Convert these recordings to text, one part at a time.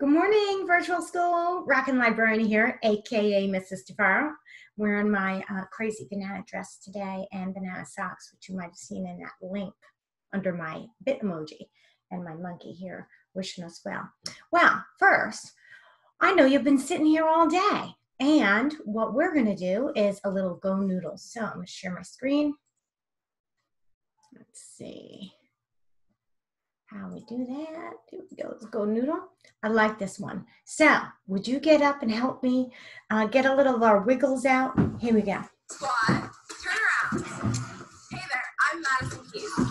Good morning, virtual school. Rockin' Librarian here, aka Mrs. Tafaro. Wearing my crazy banana dress today and banana socks, which you might have seen in that link under my bit emoji, and my monkey here wishing us well. Well, first, I know you've been sitting here all day, and what we're going to do is a little Go Noodle. So I'm going to share my screen. Let's see how we do that. Here we go. Let's go Noodle. I like this one. So would you get up and help me get a little of our wiggles out? Here we go. Squat, turn around. Hey there, I'm Madison Keys. When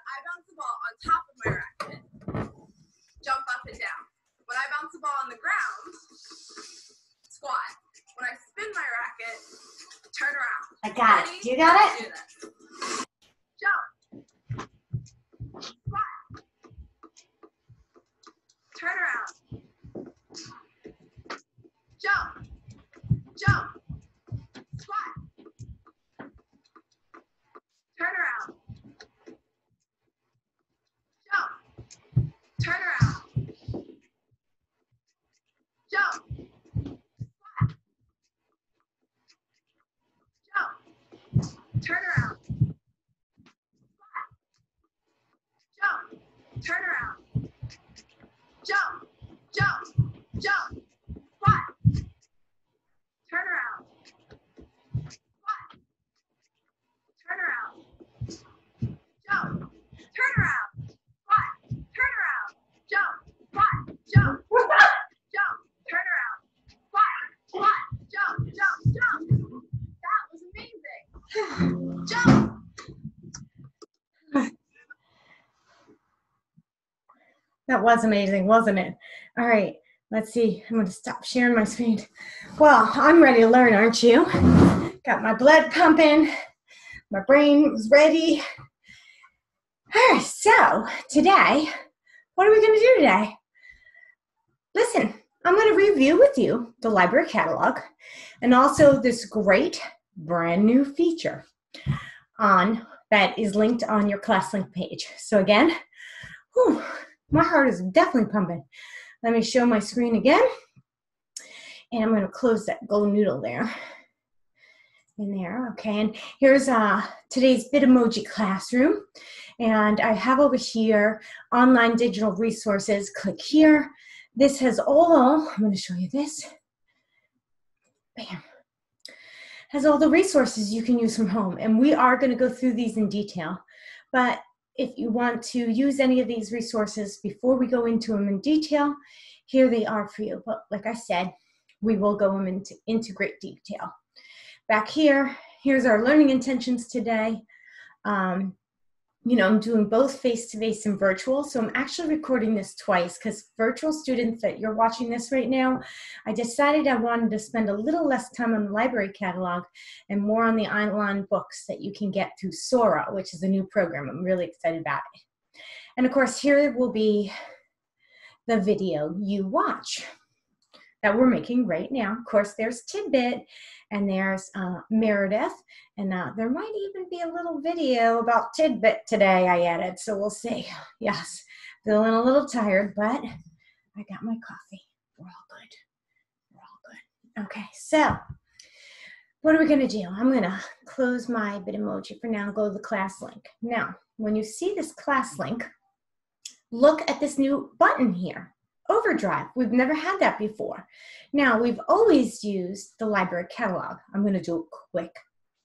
I bounce the ball on top of my racket, jump up and down. When I bounce the ball on the ground, squat. When I spin my racket, turn around. I got Ready? it. You got Let's it? do this. Jump. Squat. Turn around. Jump. Jump. Squat. Turn around. Jump. Turn around. Jump. Squat. Jump. Turn around. Squat. Jump. Turn around. Jump. Jump. Jump. Squat. Turn around. Squat. Turn around. Jump. Turn around. Squat. Turn around. Jump. Squat. Jump. Jump. Turn around. Squat. Squat. Jump. Jump. Jump. That was amazing. Jump. That was amazing, wasn't it? All right, let's see. I'm going to stop sharing my screen. Well, I'm ready to learn, aren't you? Got my blood pumping. My brain was ready. All right, so today, what are we going to do today? Listen, I'm going to review with you the library catalog and also this great brand new feature that is linked on your ClassLink page. So again, whew, my heart is definitely pumping. Let me show my screen again. And I'm going to close that Go Noodle there. In there, okay. And here's today's Bitmoji classroom. And I have over here online digital resources. Click here. This has all, I'm going to show you this. Bam. Has all the resources you can use from home. And we are going to go through these in detail. But if you want to use any of these resources before we go into them in detail, here they are for you. But like I said, we will go into great detail. Back here, here's our learning intentions today. I'm doing both face-to-face and virtual, so I'm actually recording this twice because virtual students that you're watching this right now, I decided I wanted to spend a little less time on the library catalog and more on the online books that you can get through Sora, which is a new program. I'm really excited about it. And of course, here will be the video you watch that we're making right now. Of course, there's Tidbit and there's Meredith, and there might even be a little video about Tidbit today I added, so we'll see. Yes, feeling a little tired, but I got my coffee. We're all good. We're all good. Okay, so what are we gonna do? I'm gonna close my Bitmoji for now and go to the class link. Now, when you see this class link, look at this new button here. Overdrive. We've never had that before. Now, we've always used the library catalog. I'm going to do a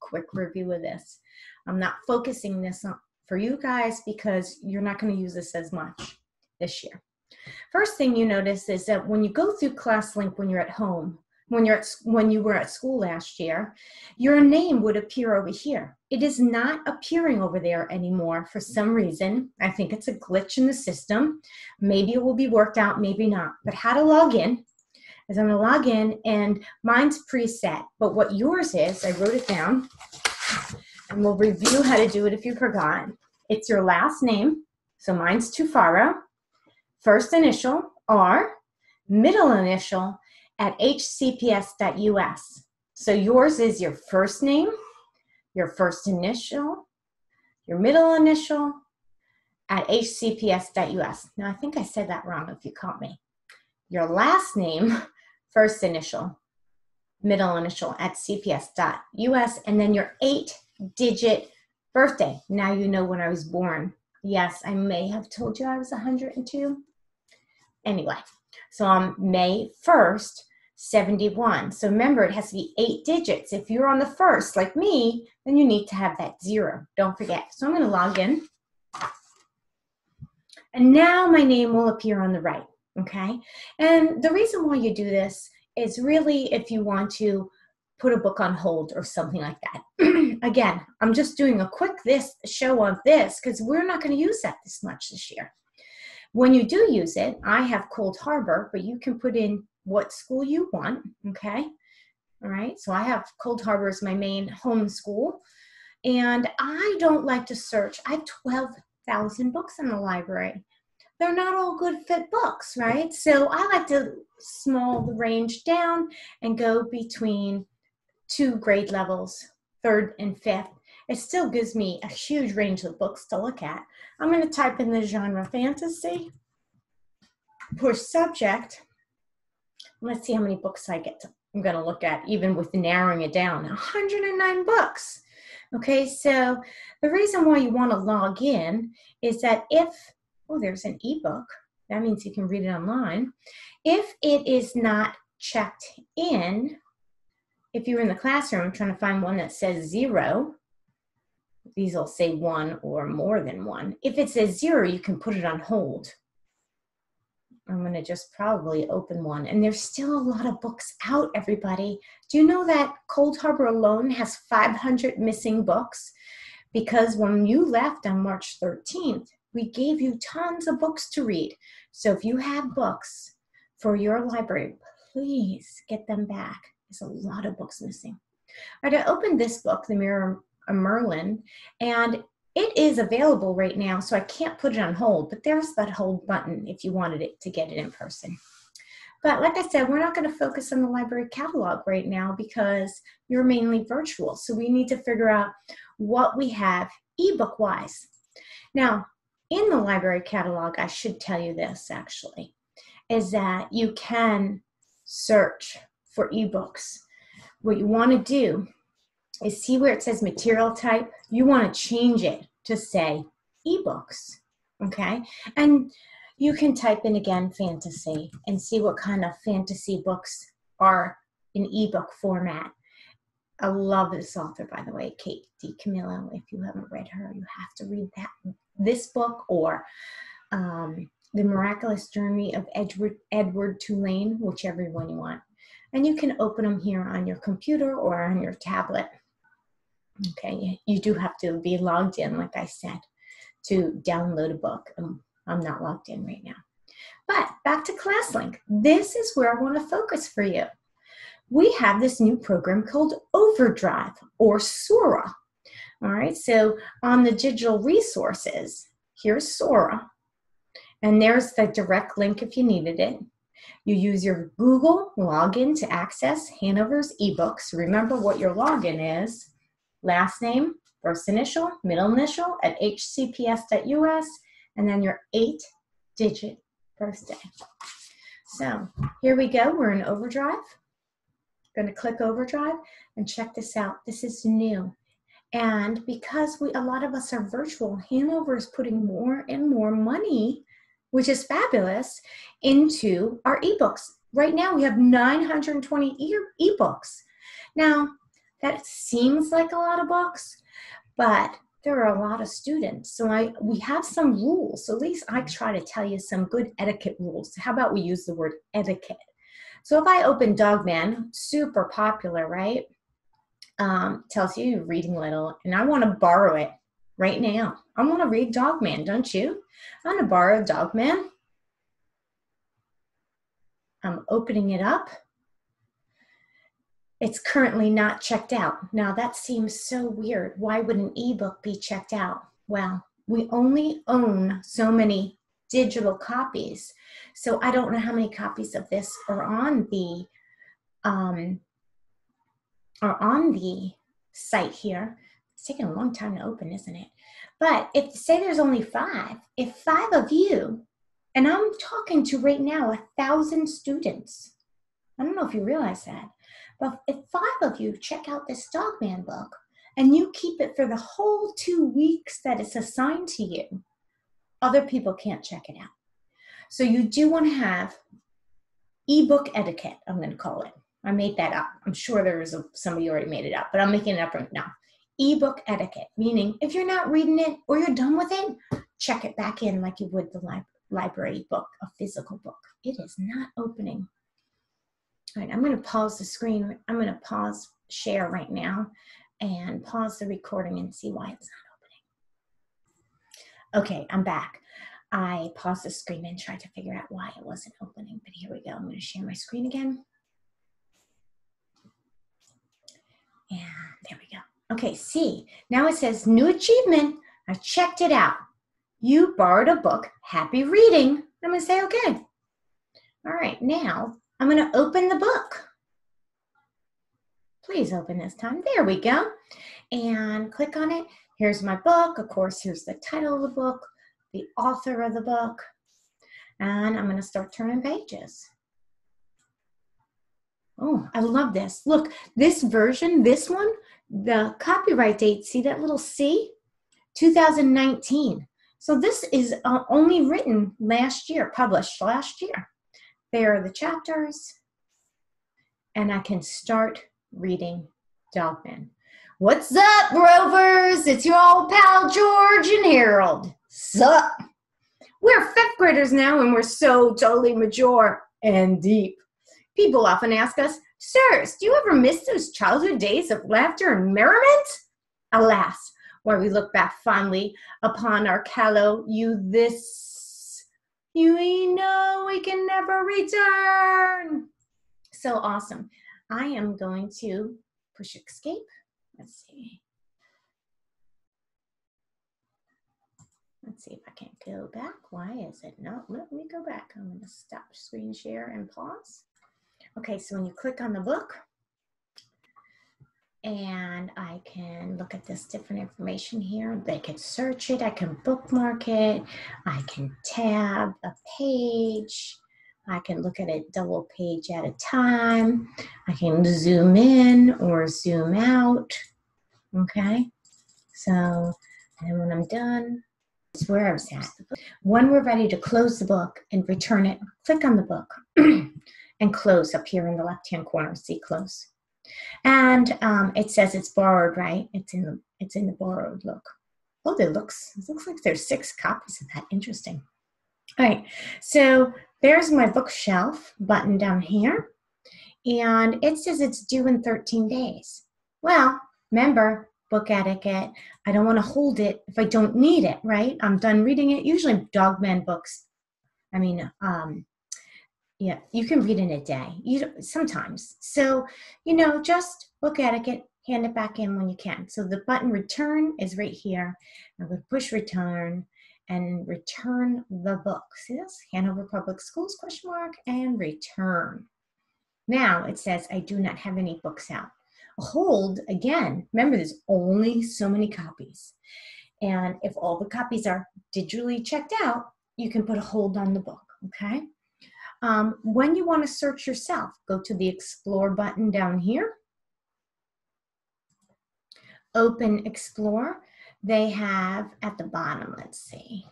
quick review of this. I'm not focusing this on for you guys because you're not going to use this as much this year. First thing you notice is that when you go through ClassLink when you're at home, when you were at school last year, your name would appear over here. It is not appearing over there anymore for some reason. I think it's a glitch in the system. Maybe it will be worked out, maybe not. But how to log in is I'm going to log in, and mine's preset. But what yours is, I wrote it down, and we'll review how to do it if you forgot. It's your last name. So mine's Tufaro. First initial, R. Middle initial, at hcps.us. So yours is your first name, your first initial, your middle initial, at hcps.us. Now, I think I said that wrong if you caught me. Your last name, first initial, middle initial at cps.us, and then your 8-digit birthday. Now you know when I was born. Yes, I may have told you I was 102. Anyway, so I'm May 1st, 71. So remember, it has to be 8 digits. If you're on the first, like me, then you need to have that 0. Don't forget. So I'm going to log in. And now my name will appear on the right, okay? And the reason why you do this is really if you want to put a book on hold or something like that. Again, I'm just doing a quick show of this because we're not going to use that this much this year. When you do use it, I have Cold Harbor, but you can put in what school you want, okay? All right, so I have Cold Harbor as my main home school, and I don't like to search. I have 12,000 books in the library. They're not all good fit books, right? So I like to small the range down and go between 2 grade levels, 3rd and 5th. It still gives me a huge range of books to look at. I'm going to type in the genre fantasy, push subject. Let's see how many books I'm going to look at, even with narrowing it down. 109 books. Okay, so the reason why you want to log in is that there's an ebook. That means you can read it online. If it is not checked in, if you're in the classroom trying to find one that says 0, these will say 1 or more than 1. If it says 0, you can put it on hold. I'm going to just probably open one. And there's still a lot of books out, everybody. Do you know that Cold Harbor alone has 500 missing books? Because when you left on March 13th, we gave you tons of books to read. So if you have books for your library, please get them back. There's a lot of books missing. All right, I opened this book, The Mirror of Merlin, and it is available right now, so I can't put it on hold, but there's that hold button if you wanted it to get it in person. But like I said, we're not going to focus on the library catalog right now because you're mainly virtual, so we need to figure out what we have ebook-wise. Now, in the library catalog, I should tell you this actually, is that you can search for ebooks. What you want to do is see where it says material type. You want to change it to say ebooks, okay? And you can type in again fantasy and see what kind of fantasy books are in ebook format. I love this author, by the way, Kate DiCamillo. If you haven't read her, you have to read this book or The Miraculous Journey of Edward Tulane, whichever one you want. And you can open them here on your computer or on your tablet. Okay, you do have to be logged in, like I said, to download a book. I'm not logged in right now. But back to ClassLink. This is where I want to focus for you. We have this new program called Overdrive or Sora. All right, so on the digital resources, here's Sora. And there's the direct link if you needed it. You use your Google login to access Hanover's ebooks. Remember what your login is. Last name, first initial, middle initial at hcps.us, and then your 8-digit birthday. So here we go. We're in Overdrive. I'm going to click Overdrive and check this out. This is new. And because a lot of us are virtual, Hanover is putting more and more money, which is fabulous, into our ebooks. Right now we have 920 ebooks. Now, that seems like a lot of books, but there are a lot of students. So we have some rules. So at least I try to tell you some good etiquette rules. How about we use the word etiquette? So if I open Dogman, super popular, right? Tells you you're reading little, and I want to borrow it right now. I want to read Dogman, don't you? I want to borrow Dogman. I'm opening it up. It's currently not checked out. Now that seems so weird. Why would an ebook be checked out? Well, we only own so many digital copies. So I don't know how many copies of this are on the site here. It's taking a long time to open, isn't it? But if, say there's only 5, if 5 of you, and I'm talking to right now 1,000 students. I don't know if you realize that, but if 5 of you check out this Dogman book and you keep it for the whole 2 weeks that it's assigned to you, other people can't check it out. So you do want to have ebook etiquette, I'm going to call it. I made that up. I'm sure somebody already made it up, but I'm making it up right now. Ebook etiquette, meaning if you're not reading it or you're done with it, check it back in like you would the library book, a physical book. It is not opening. All right, I'm going to pause the screen. I'm going to pause share right now and pause the recording and see why it's not opening. Okay, I'm back. I paused the screen and tried to figure out why it wasn't opening, but here we go. I'm going to share my screen again. And there we go. Okay, see, now it says new achievement. I checked it out. You borrowed a book. Happy reading. I'm going to say okay. All right, now I'm going to open the book. Please open this time. There we go. And click on it. Here's my book. Of course, here's the title of the book, the author of the book. And I'm going to start turning pages. Oh, I love this. Look, this version, this one, the copyright date, see that little C? 2019. So this is only written last year, published last year. There are the chapters, and I can start reading Dogman. What's up, Rovers? It's your old pal George and Harold. Sup? We're 5th graders now, and we're so totally mature and deep. People often ask us, sirs, do you ever miss those childhood days of laughter and merriment? Alas, while we look back fondly upon our callow youths, you know we can never return. So awesome. I am going to push escape. Let's see. Let's see if I can go back. Why is it not letting me go back? I'm going to stop screen share and pause. Okay, so when you click on the book, and I can look at this different information here. They can search it. I can bookmark it. I can tab a page. I can look at it double page at a time. I can zoom in or zoom out. Okay, so and when I'm done, it's where I was at. When we're ready to close the book and return it, click on the book and close up here in the left-hand corner. See, close. And it says it's borrowed, right? It's in the borrowed. Look. Oh, it looks like there's 6 copies of that. Interesting. All right. So there's my bookshelf button down here, and it says it's due in 13 days. Well, remember book etiquette. I don't want to hold it if I don't need it, right? I'm done reading it. Usually, Dogman books. I mean, yeah, you can read in a day. Sometimes. So, just book etiquette, hand it back in when you can. So the button return is right here. I'm going to push return and return the book. See this? Hanover Public Schools ? And return. Now it says I do not have any books out. Hold again. Remember, there's only so many copies. And if all the copies are digitally checked out, you can put a hold on the book, okay? When you want to search yourself, go to the Explore button down here. Open Explore. They have at the bottom, let's see.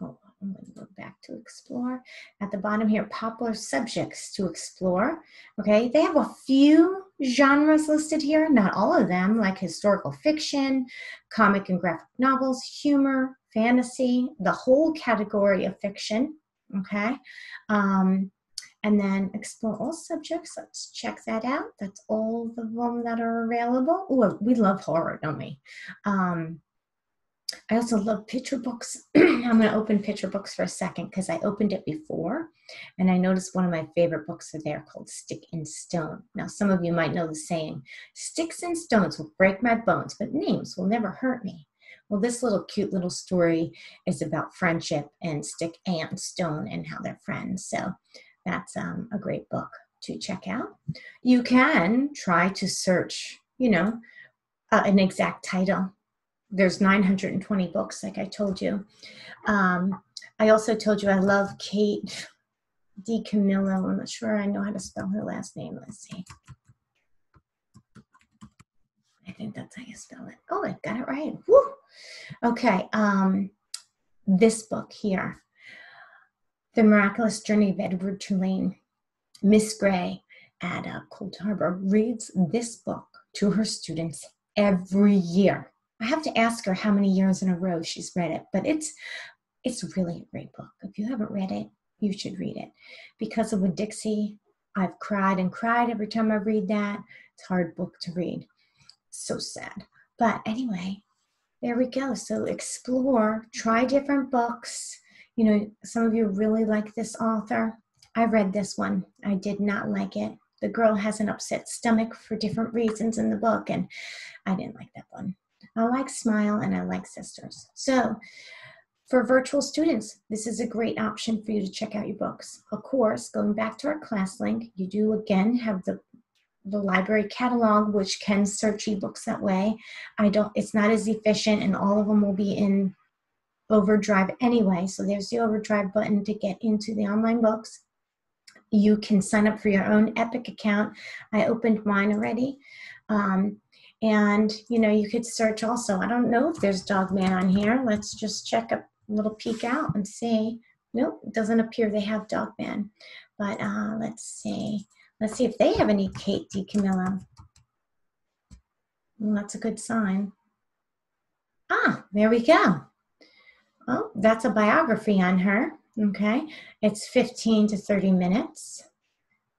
Oh, I'm going to go back to Explore. At the bottom here, popular subjects to explore. Okay, they have a few genres listed here, not all of them, like historical fiction, comic and graphic novels, humor, fantasy, the whole category of fiction. Okay, and then explore all subjects. Let's check that out. That's all of them that are available. Oh, we love horror, don't we? I also love picture books. I'm going to open picture books for a second because I opened it before, and I noticed one of my favorite books are there called Stick and Stone. Now, some of you might know the saying, sticks and stones will break my bones, but names will never hurt me. Well, this little cute little story is about friendship and stick and stone and how they're friends. So that's a great book to check out. You can try to search, an exact title. There's 920 books, like I told you. I also told you I love Kate DiCamillo. I'm not sure I know how to spell her last name. Let's see. I think that's how you spell it. Oh, I got it right. Woo! Okay. This book here, The Miraculous Journey of Edward Tulane. Miss Gray at Cold Harbor reads this book to her students every year. I have to ask her how many years in a row she's read it, but it's really a great book. If you haven't read it, you should read it. Because of Winn-Dixie, I've cried and cried every time I read that. It's a hard book to read. So sad. But anyway, there we go. So explore, try different books. You know, some of you really like this author. I read this one. I did not like it. The girl has an upset stomach for different reasons in the book, and I didn't like that one. I like Smile and I like Sisters. So for virtual students, this is a great option for you to check out your books. Of course, going back to our class link, you do again have the library catalog, which can search ebooks that way. It's not as efficient, and all of them will be in Overdrive anyway. So there's the Overdrive button to get into the online books. You can sign up for your own Epic account. I opened mine already. And you know, you could search also. I don't know if there's Dogman on here. Let's just check a little peek out and see. Nope, it doesn't appear they have Dogman. But let's see. Let's see if they have any Kate DiCamillo. Well, that's a good sign. Ah, there we go. Oh, that's a biography on her. Okay, it's 15 to 30 minutes.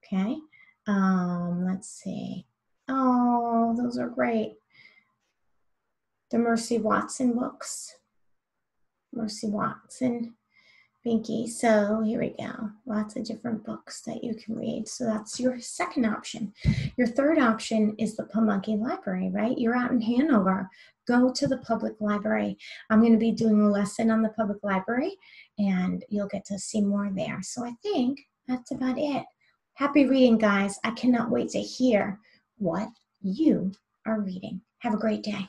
Okay, let's see. Oh, those are great. The Mercy Watson books. Mercy Watson, Binky. So here we go. Lots of different books that you can read. So that's your second option. Your third option is the Pamunkey Library, right? You're out in Hanover. Go to the public library. I'm going to be doing a lesson on the public library, and you'll get to see more there. So I think that's about it. Happy reading, guys. I cannot wait to hear what you are reading. Have a great day.